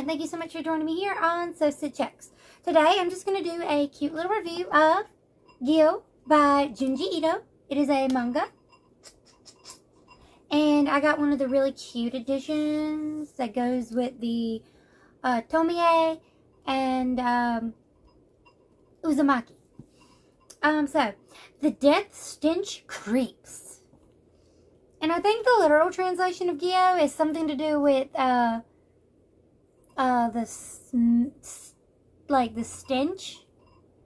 and thank you so much for joining me here on So Sit Checks. Today, I'm just going to do a cute little review of Gyo by Junji Ito. It is a manga. And I got one of the really cute editions that goes with the Tomie and Uzumaki. So, the death stench creeps. And I think the literal translation of Gyo is something to do with, the stench.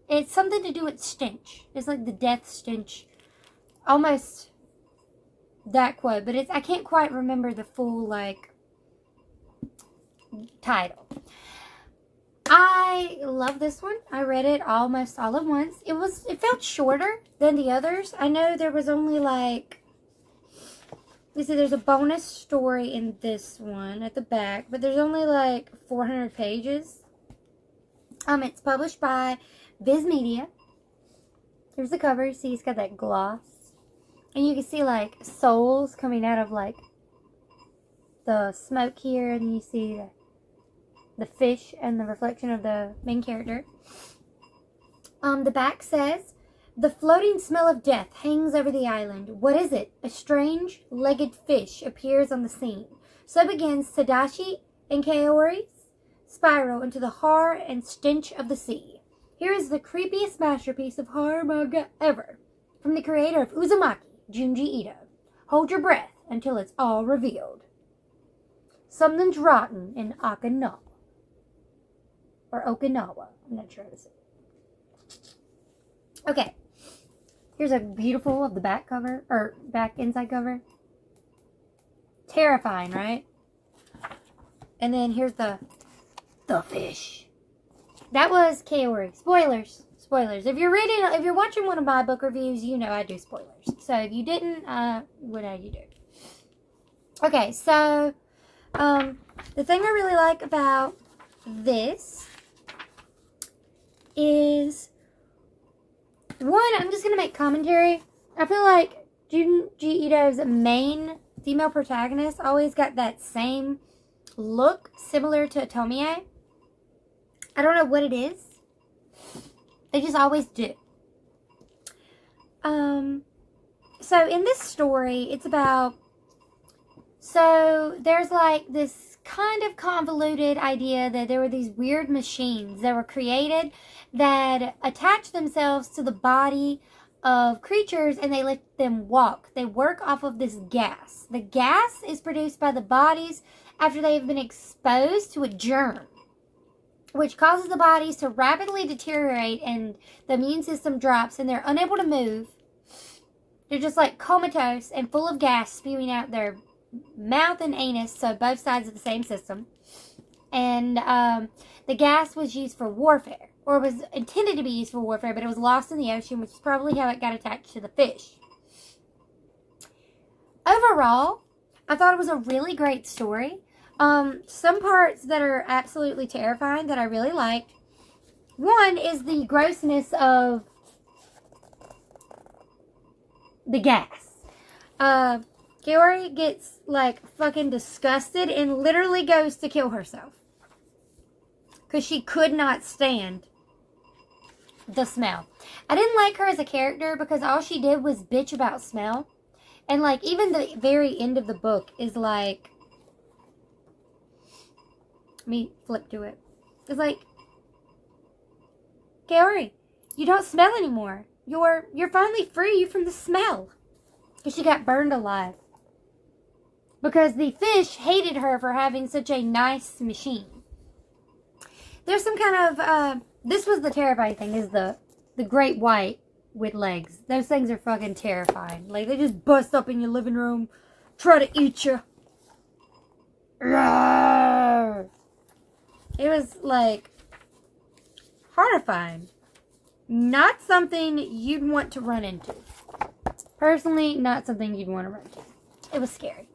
It's something to do with stench. It's like the death stench. Almost that quote, but I can't quite remember the full, title. I love this one. I read it almost all at once. It felt shorter than the others. I know there was only there's a bonus story in this one at the back, but there's only 400 pages. It's published by Viz Media. Here's the cover. You see it's got that gloss. And you can see souls coming out of the smoke here, and you see the fish and the reflection of the main character. The back says, "The floating smell of death hangs over the island. What is it? A strange, legged fish appears on the scene. So begins Tadashi and Kaori's spiral into the horror and stench of the sea. Here is the creepiest masterpiece of horror manga ever. From the creator of Uzumaki, Junji Ito. Hold your breath until it's all revealed. Something's rotten in Okinawa." Or Okinawa. I'm not sure how to say it. Okay. Here's a beautiful of the back cover, or back inside cover. Terrifying, right? And then here's the fish. That was Kaori. Spoilers. Spoilers. If you're watching one of my book reviews, you know I do spoilers. So if you didn't, what do you do? Okay, so, the thing I really like about this is, one, I'm just going to make commentary. I feel like Junji Ito's main female protagonist always got that same look, similar to Tomie. I don't know what it is. They just always do. So in this story, it's about, so there's this kind of convoluted idea that there were these weird machines that were created that attach themselves to the body of creatures and they let them walk. They work off of this gas. The gas is produced by the bodies after they have been exposed to a germ, which causes the bodies to rapidly deteriorate and the immune system drops and they're unable to move. They're just comatose and full of gas spewing out their mouth and anus, so both sides of the same system. And the gas was used for warfare, or was intended to be used for warfare, but it was lost in the ocean, which is probably how it got attached to the fish. Overall, I thought it was a really great story. Some parts that are absolutely terrifying that I really liked. One is the grossness of the gas. Kaori gets, fucking disgusted and literally goes to kill herself. Because she could not stand the smell. I didn't like her as a character because all she did was bitch about smell. And, even the very end of the book is, let me flip to it. It's Kaori, you don't smell anymore. You're finally free from the smell. Because she got burned alive. Because the fish hated her for having such a nice machine. There's some kind of, this was the terrifying thing, is the great white with legs. Those things are fucking terrifying. They just bust up in your living room, try to eat you. Rawr. It was, horrifying. Not something you'd want to run into. Personally, not something you'd want to run into. It was scary.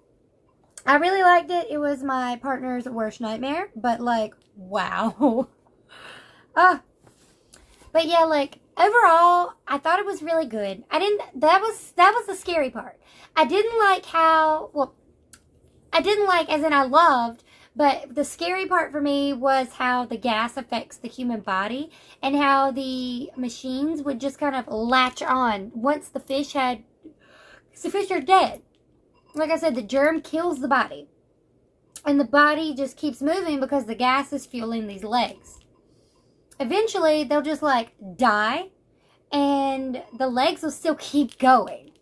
I really liked it. It was my partner's worst nightmare, but wow. But yeah, overall, I thought it was really good. That was the scary part. I didn't like as in I loved But the scary part for me was how the gas affects the human body and how the machines would just kind of latch on once the fish had... Because the fish are dead. Like I said, the germ kills the body. And the body just keeps moving because the gas is fueling these legs. Eventually, they'll just, like, die. And the legs will still keep going.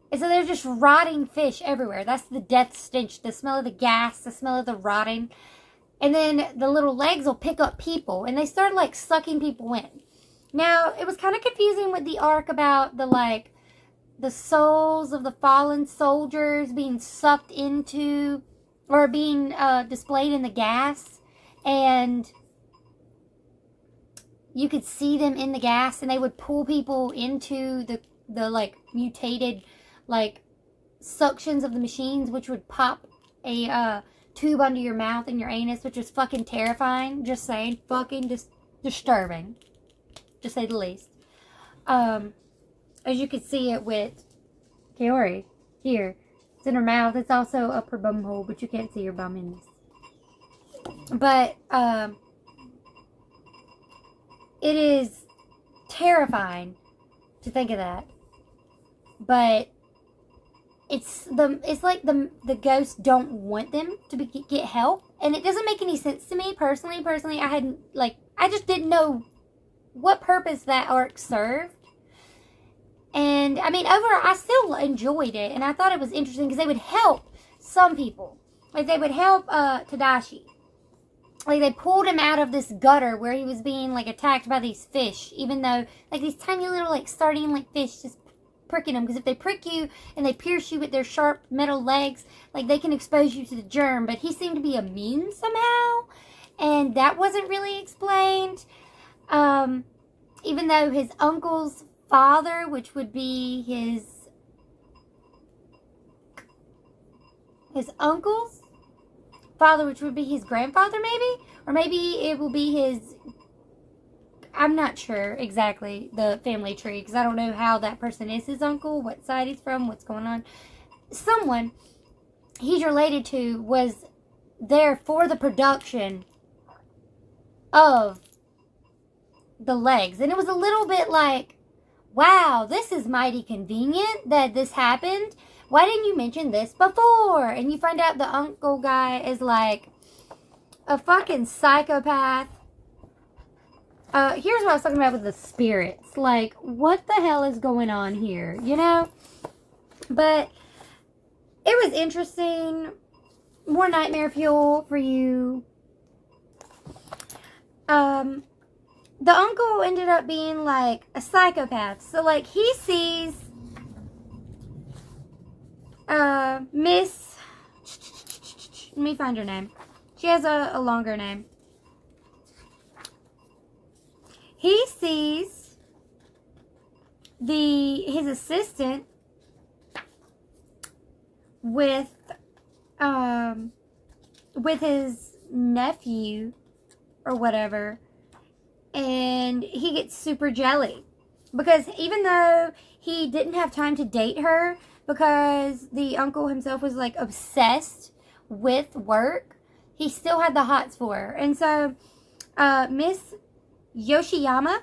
And so there's just rotting fish everywhere. That's the death stench. The smell of the gas. The smell of the rotting. And then the little legs will pick up people. And they start, like, sucking people in. Now, it was kind of confusing with the arc about the, like... the souls of the fallen soldiers being sucked into or being displayed in the gas, and you could see them in the gas, and they would pull people into the like mutated like suctions of the machines, which would pop a tube under your mouth and your anus, which was fucking terrifying. Just saying, fucking disturbing, to say the least. As you can see it with Kaori here. It's in her mouth. It's also up her bum hole, but you can't see her bum in this. But, it is terrifying to think of that. But it's like the ghosts don't want them to get help. And it doesn't make any sense to me personally. Personally, I just didn't know what purpose that arc served. And, I mean, overall, I still enjoyed it. And I thought it was interesting because they would help some people. Like, they would help Tadashi. Like, they pulled him out of this gutter where he was being, like, attacked by these fish. Even though, like, these tiny little, like, sardine, like, fish just pricking him. Because if they prick you and they pierce you with their sharp metal legs, like, they can expose you to the germ. But he seemed to be immune somehow. And that wasn't really explained. Even though his uncle's father, which would be his uncle's father, which would be his grandfather, maybe? Or maybe it will be his... I'm not sure exactly the family tree, because I don't know how that person is his uncle, what side he's from, what's going on. Someone he's related to was there for the production of the legs. And it was a little bit like, wow, this is mighty convenient that this happened. Why didn't you mention this before? And you find out the uncle guy is like a fucking psychopath. Here's what I was talking about with the spirits. Like, what the hell is going on here? You know? But it was interesting. More nightmare fuel for you. The uncle ended up being, like, a psychopath. So, like, he sees Miss... Let me find her name. She has a longer name. He sees his assistant with his nephew or whatever. And he gets super jelly. Because even though he didn't have time to date her, because the uncle himself was, like, obsessed with work, he still had the hots for her. And so, Miss Yoshiyama,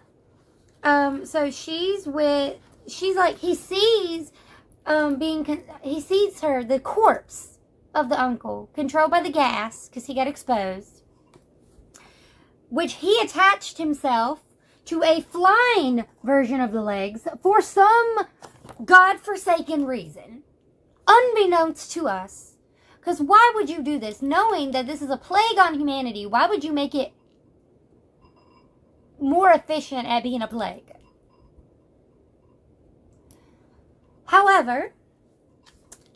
so he sees her, the corpse of the uncle, controlled by the gas, because he got exposed, which he attached himself to a flying version of the legs for some godforsaken reason, unbeknownst to us. Because why would you do this? Knowing that this is a plague on humanity, why would you make it more efficient at being a plague? However,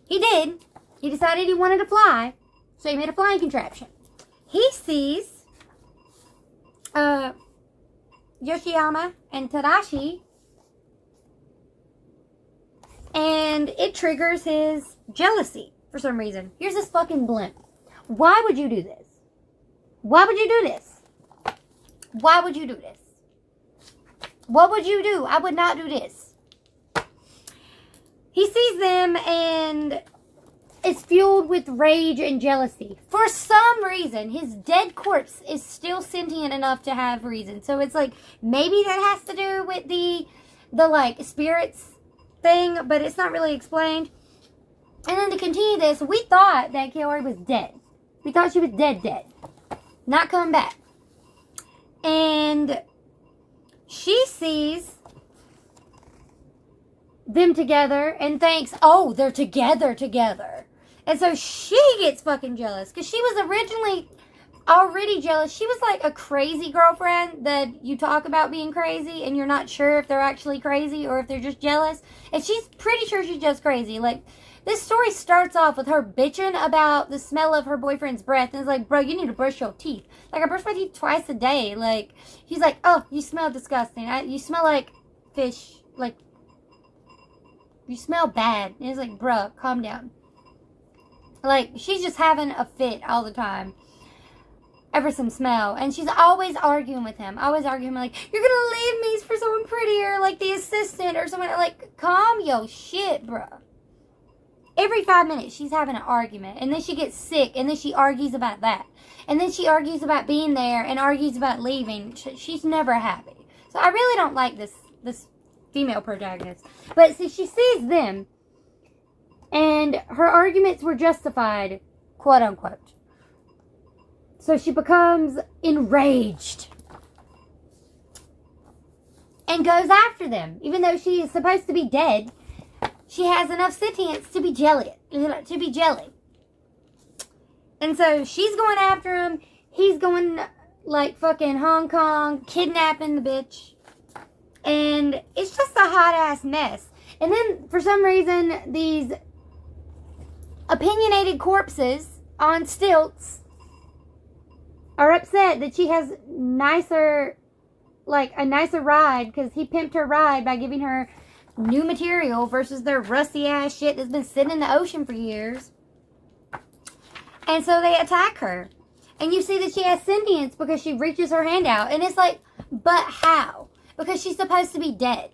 he did. He decided he wanted to fly, so he made a flying contraption. He sees Yoshiyama and Tadashi, and it triggers his jealousy for some reason. Here's this fucking blimp. Why would you do this? Why would you do this? Why would you do this? What would you do? I would not do this. He sees them, and is fueled with rage and jealousy. For some reason, his dead corpse is still sentient enough to have reason. So it's like, maybe that has to do with the like, spirits thing, but it's not really explained. And then to continue this, we thought that Kaori was dead. We thought she was dead. Not coming back. And she sees them together and thinks, oh, they're together. And so she gets fucking jealous. Because she was originally already jealous. She was like a crazy girlfriend that you talk about being crazy and you're not sure if they're actually crazy or if they're just jealous. And she's pretty sure she's just crazy. Like, this story starts off with her bitching about the smell of her boyfriend's breath. And it's like, bro, you need to brush your teeth. Like, I brush my teeth twice a day. Like, he's like, oh, you smell disgusting. You smell like fish. Like, you smell bad. And it's like, bro, calm down. Like, she's just having a fit all the time. Ever some smell. And she's always arguing with him. Always arguing like, you're gonna leave me for someone prettier, like the assistant or someone. Like, calm your shit, bro. Every 5 minutes, she's having an argument. And then she gets sick. And then she argues about that. And then she argues about being there. And argues about leaving. She's never happy. So I really don't like this female protagonist. But see, she sees them. And her arguments were justified. Quote unquote. So she becomes enraged. And goes after them. Even though she is supposed to be dead. She has enough sentience to be jelly. And so she's going after him. He's going like fucking Hong Kong, kidnapping the bitch. And it's just a hot ass mess. And then for some reason, these opinionated corpses on stilts are upset that she has nicer, like a nicer ride because he pimped her ride by giving her new material versus their rusty ass shit that's been sitting in the ocean for years. And so they attack her. And you see that she has sentience because she reaches her hand out. And it's like, but how? Because she's supposed to be dead.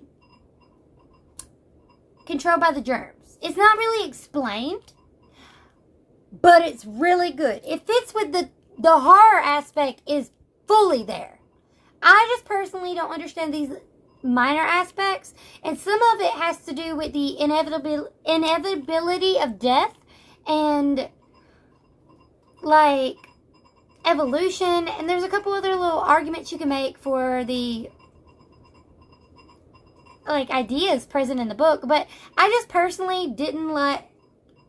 Controlled by the germs. It's not really explained. But it's really good. It fits with the horror aspect is fully there. I just personally don't understand these minor aspects, and some of it has to do with the inevitability of death and like evolution, and there's a couple other little arguments you can make for the like ideas present in the book, but I just personally didn't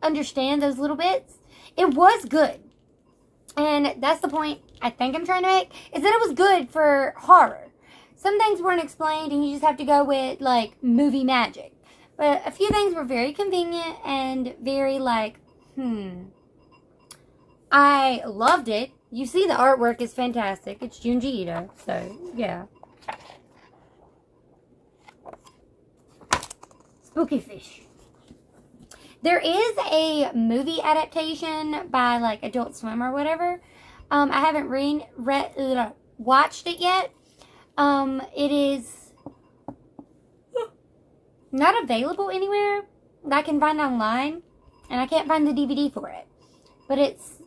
understand those little bits. It was good, and that's the point I think I'm trying to make, is that it was good for horror. Some things weren't explained and you just have to go with, like, movie magic. But a few things were very convenient and very, like, I loved it. You see the artwork is fantastic. It's Junji Ito, so, yeah. Spooky Fish. There is a movie adaptation by, like, Adult Swim or whatever. I haven't watched it yet. It is not available anywhere that I can find online, and I can't find the DVD for it. But it's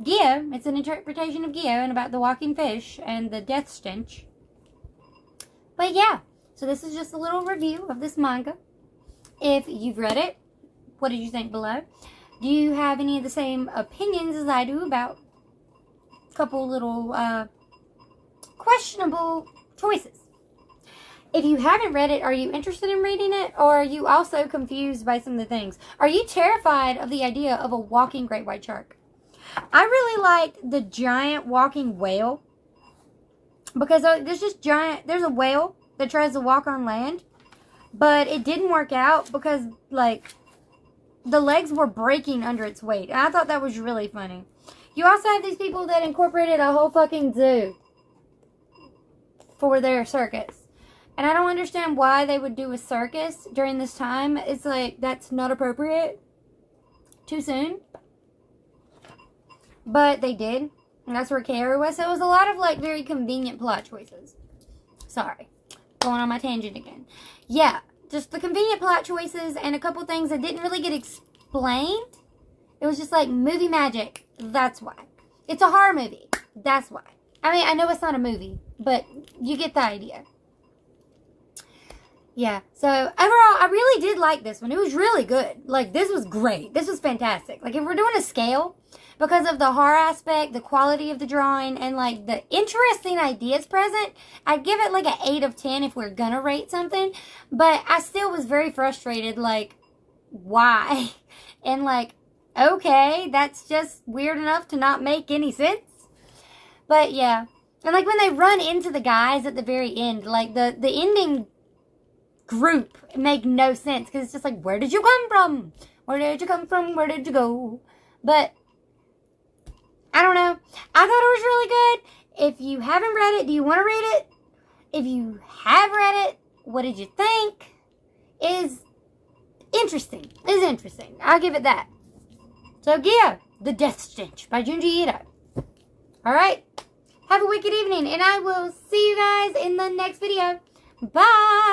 Gyo. It's an interpretation of Gyo and about the walking fish and the death stench. But yeah, so this is just a little review of this manga. If you've read it, what did you think below? Do you have any of the same opinions as I do about a couple little questionable choices? If you haven't read it, are you interested in reading it? Or are you also confused by some of the things? Are you terrified of the idea of a walking great white shark? I really liked the giant walking whale. Because there's a whale that tries to walk on land. But it didn't work out because, like, the legs were breaking under its weight. And I thought that was really funny. You also have these people that incorporated a whole fucking zoo for their circus. And I don't understand why they would do a circus during this time. It's like, that's not appropriate. Too soon. But they did. And that's where Kaori was. So it was a lot of, like, very convenient plot choices. Sorry. Going on my tangent again. Yeah. Just the convenient plot choices and a couple things that didn't really get explained It was just like movie magic. That's why. It's a horror movie. That's why. I mean, I know it's not a movie, but you get the idea. Yeah, so overall, I really did like this one. It was really good. Like, this was great. This was fantastic. Like, if we're doing a scale, because of the horror aspect, the quality of the drawing, and, like, the interesting ideas present, I'd give it, like, an 8 of 10 if we're gonna rate something. But I still was very frustrated, like, why? And, like, okay, that's just weird enough to not make any sense. But, yeah. And, like, when they run into the guys at the very end, like, the ending group make no sense, because it's just like, where did you come from? Where did you come from? Where did you go? But I don't know. I thought it was really good. If you haven't read it, do you want to read it? If you have read it, what did you think? Is interesting. Is interesting. I'll give it that. So yeah, The Death Stench by Junji Ito. Alright. Have a wicked evening, and I will see you guys in the next video. Bye!